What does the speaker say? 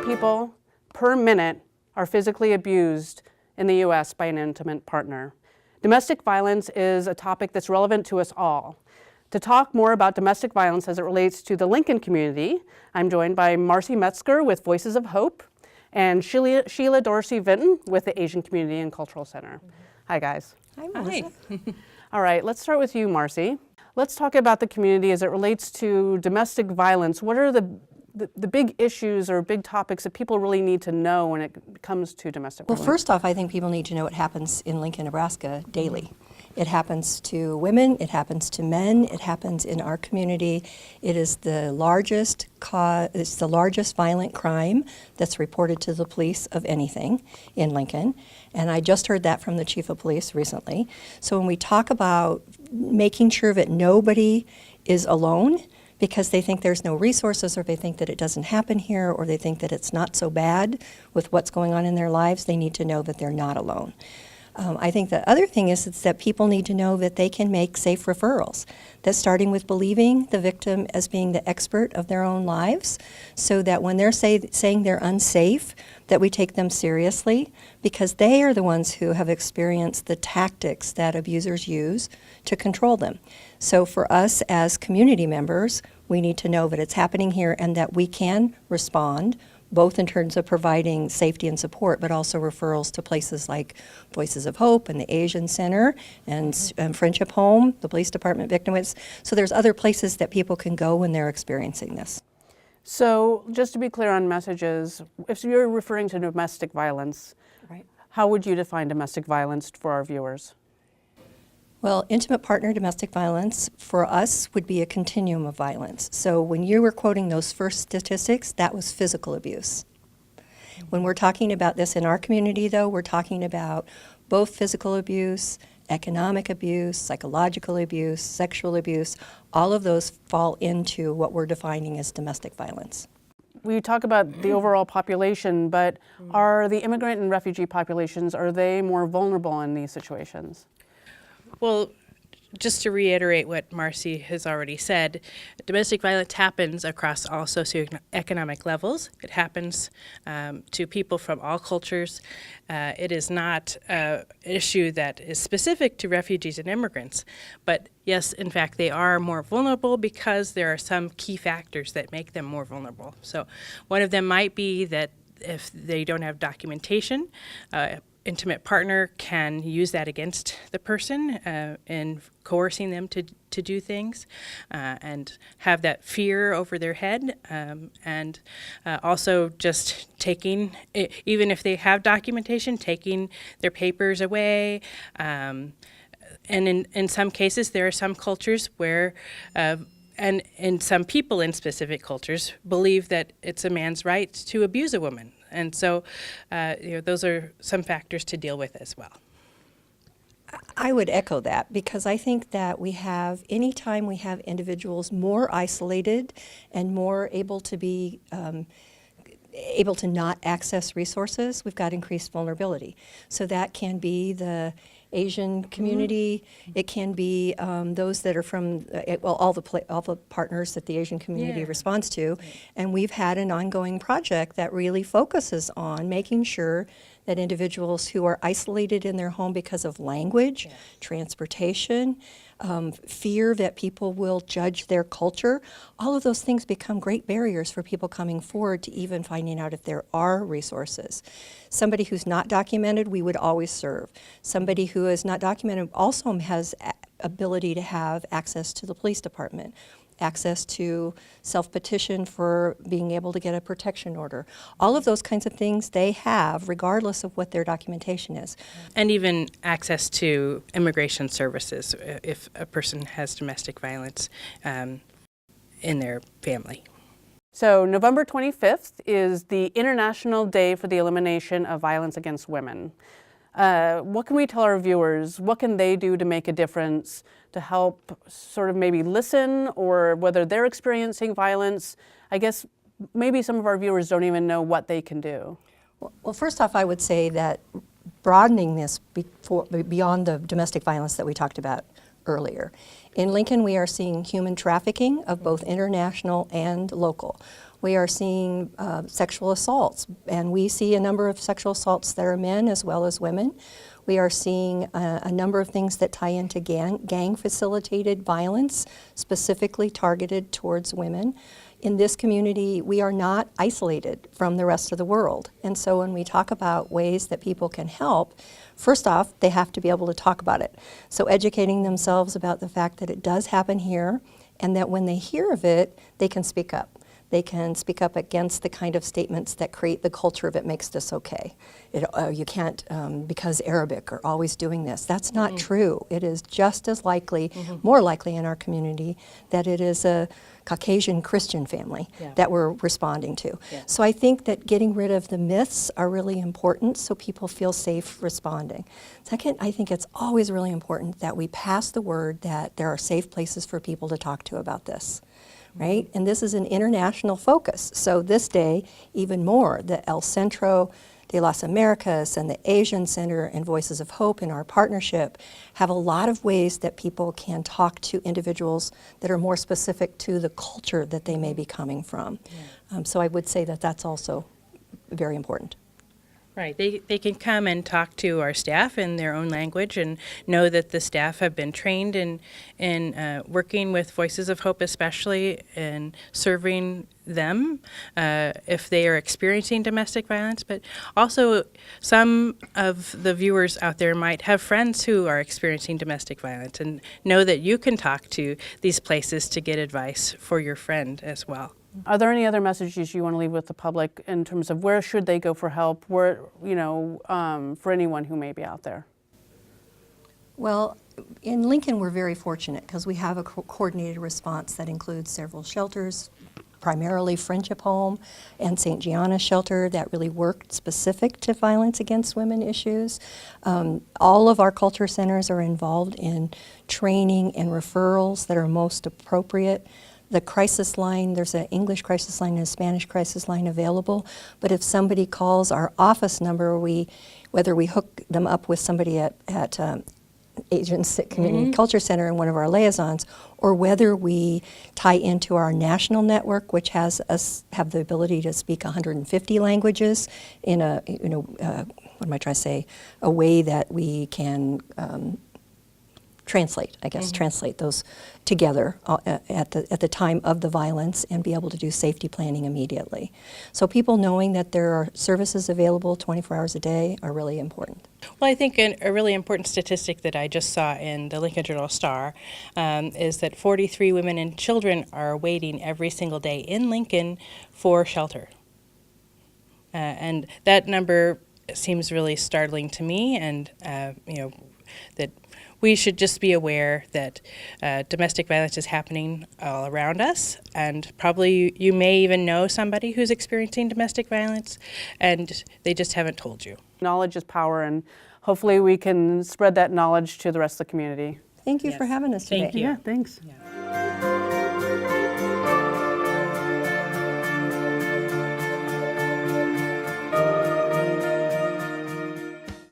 people per minute are physically abused in the U.S. by an intimate partner. Domestic violence is a topic that's relevant to us all. To talk more about domestic violence as it relates to the Lincoln community, I'm joined by Marcy Metzger with Voices of Hope and Sheila Dorsey-Vinton with the Asian Community and Cultural Center. Hi, guys. Hi, Melissa. Hi. All right, let's start with you, Marcy. Let's talk about the community as it relates to domestic violence. What are the big issues or big topics that people really need to know when it comes to domestic violence? Well, first off, I think people need to know what happens in Lincoln, Nebraska daily. It happens to women, it happens to men, it happens in our community. It is the largest violent crime that's reported to the police of anything in Lincoln. And I just heard that from the chief of police recently. So when we talk about making sure that nobody is alone because they think there's no resources, or they think that it doesn't happen here, or they think that it's not so bad with what's going on in their lives, they need to know that they're not alone. I think the other thing is that people need to know that they can make safe referrals. That's starting with believing the victim as being the expert of their own lives, so that when they're saying they're unsafe, that we take them seriously, because they are the ones who have experienced the tactics that abusers use to control them. So for us as community members, we need to know that it's happening here and that we can respond, both in terms of providing safety and support, but also referrals to places like Voices of Hope and the Asian Center and Friendship Home, the police department victims. So there's other places that people can go when they're experiencing this. So just to be clear on messages, if you're referring to domestic violence, right, how would you define domestic violence for our viewers? Well, intimate partner domestic violence for us would be a continuum of violence. So when you were quoting those first statistics, that was physical abuse. When we're talking about this in our community, though, we're talking about both physical abuse, economic abuse, psychological abuse, sexual abuse. All of those fall into what we're defining as domestic violence. We talk about the overall population, but are the immigrant and refugee populations, are they more vulnerable in these situations? Well, just to reiterate what Marcy has already said, domestic violence happens across all socioeconomic levels. It happens to people from all cultures. It is not an issue that is specific to refugees and immigrants. But yes, in fact, they are more vulnerable because there are some key factors that make them more vulnerable. So one of them might be that if they don't have documentation, intimate partner can use that against the person in coercing them to do things and have that fear over their head, and also just taking, even if they have documentation, taking their papers away. And in some cases, there are some cultures where and some people in specific cultures believe that it's a man's right to abuse a woman. And so those are some factors to deal with as well. I would echo that, because I think that anytime we have individuals more isolated and more able to be able to not access resources, we've got increased vulnerability. So that can be the Asian community. It can be those that are from all the partners that the Asian community responds to. Right. And we've had an ongoing project that really focuses on making sure that individuals who are isolated in their home because of language, transportation, fear that people will judge their culture, all of those things become great barriers for people coming forward to even finding out if there are resources. Somebody who's not documented, we would always serve. Somebody who is not documented also has ability to have access to the police department, access to self-petition for being able to get a protection order. All of those kinds of things they have regardless of what their documentation is. And even access to immigration services if a person has domestic violence in their family. So November 25th is the International Day for the Elimination of Violence Against Women. What can we tell our viewers? What can they do to make a difference to help sort of maybe listen, or whether they're experiencing violence? I guess maybe some of our viewers don't even know what they can do. Well, first off, I would say that broadening this beyond the domestic violence that we talked about earlier In Lincoln, we are seeing human trafficking of both international and local. We are seeing sexual assaults, and we see a number of sexual assaults that are men as well as women. We are seeing a number of things that tie into gang-facilitated violence, specifically targeted towards women. In this community, we are not isolated from the rest of the world. And so when we talk about ways that people can help, first off, they have to be able to talk about it. So educating themselves about the fact that it does happen here, and that when they hear of it, they can speak up. They can speak up against the kind of statements that create the culture of it makes this okay. You can't, because Arabic, are always doing this. That's not true. It is just as likely, more likely in our community, that it is a Caucasian Christian family that we're responding to. So I think that getting rid of the myths are really important so people feel safe responding. Second, I think it's always really important that we pass the word that there are safe places for people to talk to about this. Right? And this is an international focus. So this day, even more, the El Centro de las Americas and the Asian Center and Voices of Hope in our partnership have a lot of ways that people can talk to individuals that are more specific to the culture that they may be coming from. So I would say that that's also very important. Right. They can come and talk to our staff in their own language and know that the staff have been trained in working with Voices of Hope, especially in serving them if they are experiencing domestic violence. But also some of the viewers out there might have friends who are experiencing domestic violence and know that you can talk to these places to get advice for your friend as well. Are there any other messages you want to leave with the public in terms of where should they go for help, where, for anyone who may be out there? Well, in Lincoln, we're very fortunate because we have a coordinated response that includes several shelters, primarily Friendship Home and St. Gianna's Shelter that really worked specific to violence against women issues. All of our culture centers are involved in training and referrals that are most appropriate. The crisis line, there's an English crisis line and a Spanish crisis line available, but if somebody calls our office number, whether we hook them up with somebody at Agents Community Culture Center and one of our liaisons, or whether we tie into our national network, which have the ability to speak 150 languages in a, what am I trying to say, a way that we can translate those together at the time of the violence and be able to do safety planning immediately. So people knowing that there are services available 24 hours a day are really important. Well, I think a really important statistic that I just saw in the Lincoln Journal-Star is that 43 women and children are waiting every single day in Lincoln for shelter. And that number seems really startling to me, and that we should just be aware that domestic violence is happening all around us, and probably you may even know somebody who's experiencing domestic violence, and they just haven't told you. Knowledge is power, and hopefully we can spread that knowledge to the rest of the community. Thank you for having us today. Thank you. Yeah, thanks. Yeah.